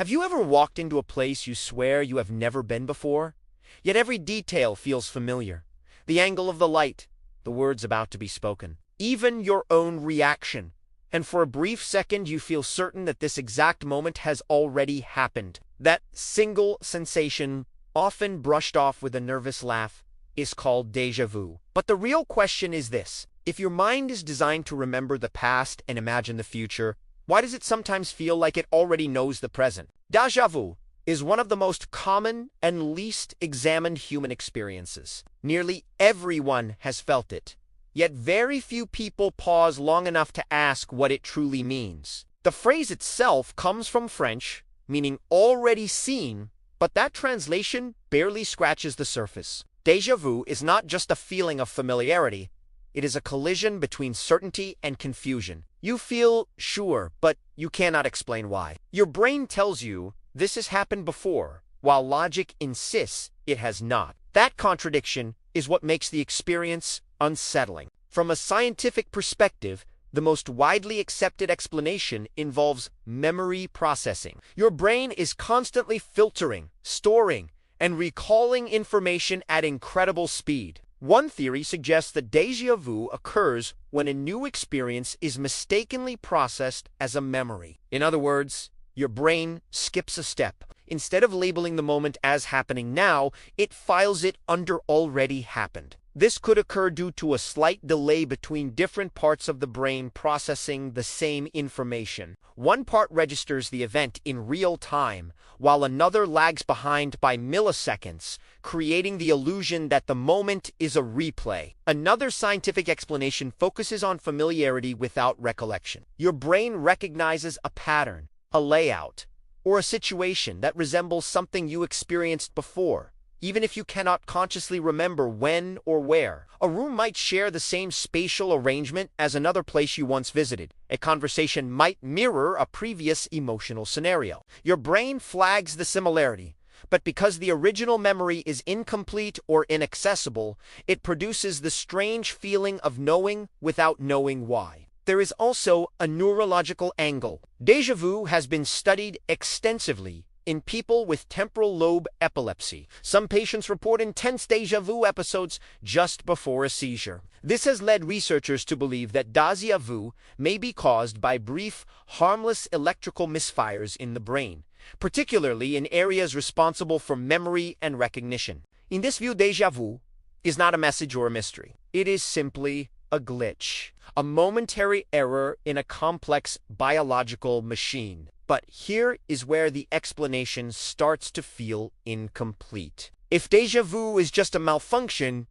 Have you ever walked into a place you swear you have never been before? Yet every detail feels familiar. The angle of the light, the words about to be spoken, even your own reaction. And for a brief second you feel certain that this exact moment has already happened. That single sensation, often brushed off with a nervous laugh, is called déjà vu. But the real question is this: if your mind is designed to remember the past and imagine the future, why does it sometimes feel like it already knows the present? Déjà vu is one of the most common and least examined human experiences. Nearly everyone has felt it, yet very few people pause long enough to ask what it truly means. The phrase itself comes from French, meaning already seen, but that translation barely scratches the surface. Déjà vu is not just a feeling of familiarity, it is a collision between certainty and confusion. You feel sure, but you cannot explain why. Your brain tells you this has happened before, while logic insists it has not. That contradiction is what makes the experience unsettling. From a scientific perspective, the most widely accepted explanation involves memory processing. Your brain is constantly filtering, storing, and recalling information at incredible speed. One theory suggests that déjà vu occurs when a new experience is mistakenly processed as a memory. In other words, your brain skips a step. Instead of labeling the moment as happening now, it files it under already happened. This could occur due to a slight delay between different parts of the brain processing the same information. One part registers the event in real time, while another lags behind by milliseconds, creating the illusion that the moment is a replay. Another scientific explanation focuses on familiarity without recollection. Your brain recognizes a pattern, a layout, or a situation that resembles something you experienced before, even if you cannot consciously remember when or where. A room might share the same spatial arrangement as another place you once visited. A conversation might mirror a previous emotional scenario. Your brain flags the similarity, but because the original memory is incomplete or inaccessible, it produces the strange feeling of knowing without knowing why. There is also a neurological angle. Déjà vu has been studied extensively in people with temporal lobe epilepsy. Some patients report intense déjà vu episodes just before a seizure. This has led researchers to believe that déjà vu may be caused by brief, harmless electrical misfires in the brain, particularly in areas responsible for memory and recognition. In this view, déjà vu is not a message or a mystery. It is simply a glitch, a momentary error in a complex biological machine. But here is where the explanation starts to feel incomplete. If déjà vu is just a malfunction,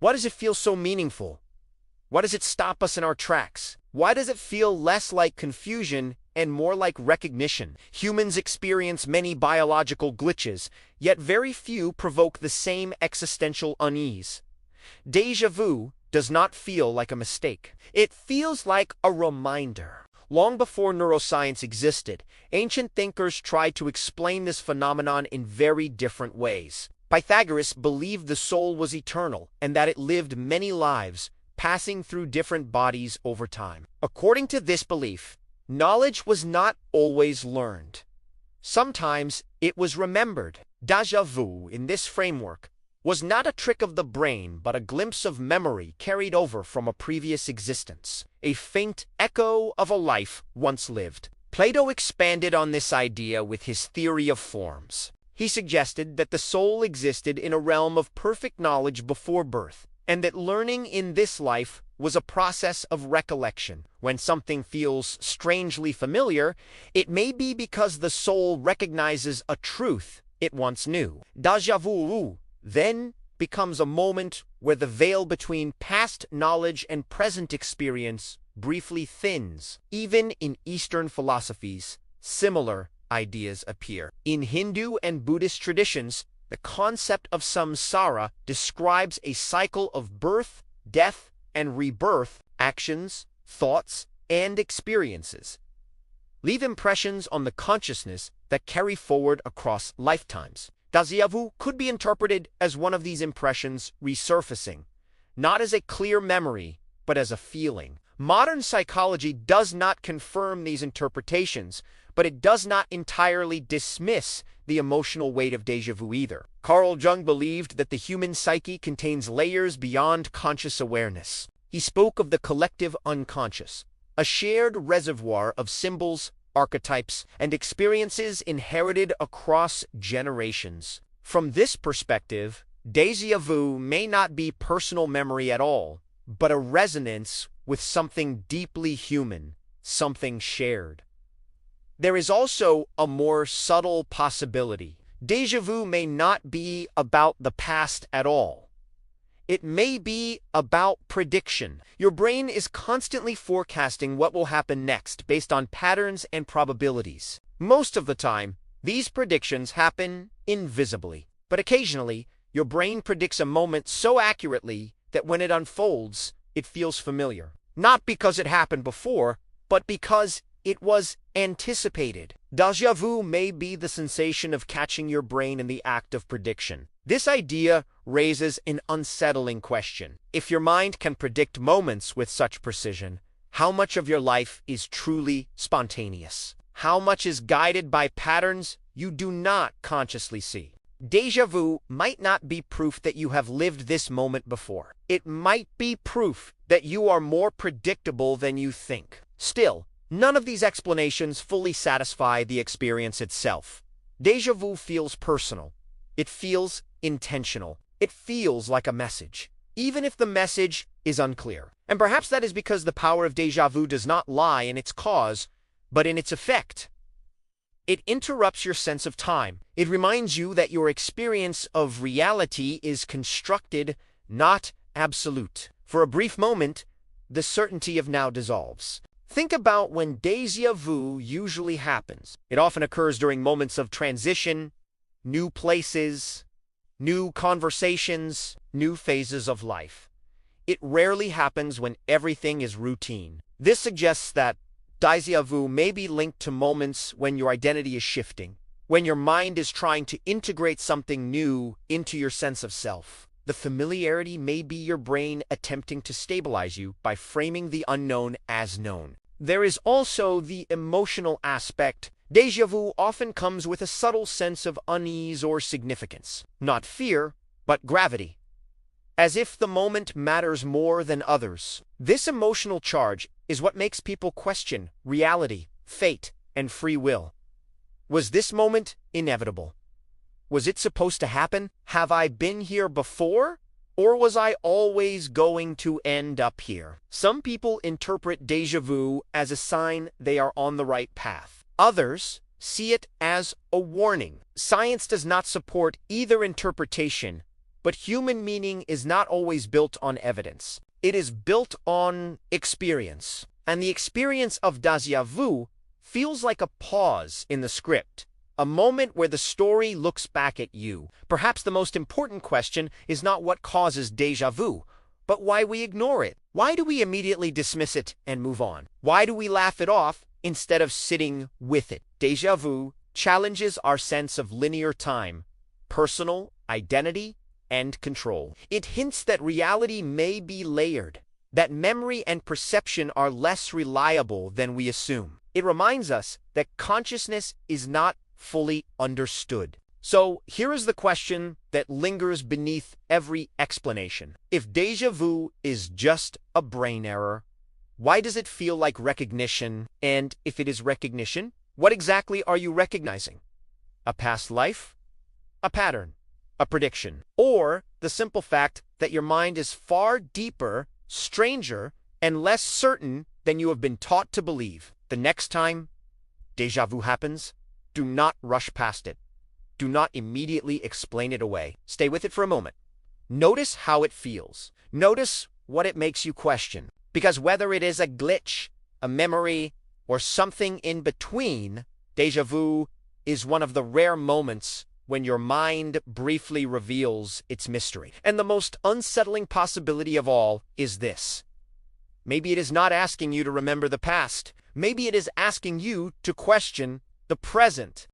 why does it feel so meaningful? Why does it stop us in our tracks? Why does it feel less like confusion and more like recognition? Humans experience many biological glitches, yet very few provoke the same existential unease. Déjà vu does not feel like a mistake. It feels like a reminder. Long before neuroscience existed, ancient thinkers tried to explain this phenomenon in very different ways. Pythagoras believed the soul was eternal and that it lived many lives, passing through different bodies over time. According to this belief, knowledge was not always learned. Sometimes it was remembered. Déjà vu, in this framework, was not a trick of the brain, but a glimpse of memory carried over from a previous existence, a faint echo of a life once lived. Plato expanded on this idea with his theory of forms. He suggested that the soul existed in a realm of perfect knowledge before birth, and that learning in this life was a process of recollection. When something feels strangely familiar, it may be because the soul recognizes a truth it once knew. Déjà vu then becomes a moment where the veil between past knowledge and present experience briefly thins. Even in Eastern philosophies, similar ideas appear. In Hindu and Buddhist traditions, the concept of samsara describes a cycle of birth, death, and rebirth. Actions, thoughts, and experiences leave impressions on the consciousness that carry forward across lifetimes. Déjà vu could be interpreted as one of these impressions resurfacing, not as a clear memory, but as a feeling. Modern psychology does not confirm these interpretations, but it does not entirely dismiss the emotional weight of déjà vu either. Carl Jung believed that the human psyche contains layers beyond conscious awareness. He spoke of the collective unconscious, a shared reservoir of symbols, archetypes, and experiences inherited across generations. From this perspective, déjà vu may not be personal memory at all, but a resonance with something deeply human, something shared. There is also a more subtle possibility. Déjà vu may not be about the past at all. It may be about prediction. Your brain is constantly forecasting what will happen next based on patterns and probabilities. Most of the time, these predictions happen invisibly, but occasionally, your brain predicts a moment so accurately that when it unfolds, it feels familiar. Not because it happened before, but because it was anticipated. Déjà vu may be the sensation of catching your brain in the act of prediction. This idea raises an unsettling question. If your mind can predict moments with such precision, how much of your life is truly spontaneous? How much is guided by patterns you do not consciously see? Déjà vu might not be proof that you have lived this moment before. It might be proof that you are more predictable than you think. Still, none of these explanations fully satisfy the experience itself. Déjà vu feels personal. It feels intentional. It feels like a message, even if the message is unclear. And perhaps that is because the power of déjà vu does not lie in its cause, but in its effect. It interrupts your sense of time. It reminds you that your experience of reality is constructed, not absolute. For a brief moment, the certainty of now dissolves. Think about when déjà vu usually happens. It often occurs during moments of transition, new places, new conversations, new phases of life. It rarely happens when everything is routine. This suggests that déjà vu may be linked to moments when your identity is shifting, when your mind is trying to integrate something new into your sense of self. The familiarity may be your brain attempting to stabilize you by framing the unknown as known. There is also the emotional aspect. Déjà vu often comes with a subtle sense of unease or significance. Not fear, but gravity. As if the moment matters more than others. This emotional charge is what makes people question reality, fate, and free will. Was this moment inevitable? Was it supposed to happen? Have I been here before? Or was I always going to end up here? Some people interpret déjà vu as a sign they are on the right path. Others see it as a warning. Science does not support either interpretation, but human meaning is not always built on evidence. It is built on experience. And the experience of déjà vu feels like a pause in the script, a moment where the story looks back at you. Perhaps the most important question is not what causes déjà vu, but why we ignore it. Why do we immediately dismiss it and move on? Why do we laugh it off instead of sitting with it? Déjà vu challenges our sense of linear time, personal identity, and control. It hints that reality may be layered, that memory and perception are less reliable than we assume. It reminds us that consciousness is not fully understood. So here is the question that lingers beneath every explanation. If déjà vu is just a brain error, why does it feel like recognition? And if it is recognition, what exactly are you recognizing? A past life? A pattern? A prediction? Or the simple fact that your mind is far deeper, stranger, and less certain than you have been taught to believe? The next time déjà vu happens, do not rush past it. Do not immediately explain it away. Stay with it for a moment. Notice how it feels. Notice what it makes you question. Because whether it is a glitch, a memory, or something in between, déjà vu is one of the rare moments when your mind briefly reveals its mystery. And the most unsettling possibility of all is this. Maybe it is not asking you to remember the past. Maybe it is asking you to question the present.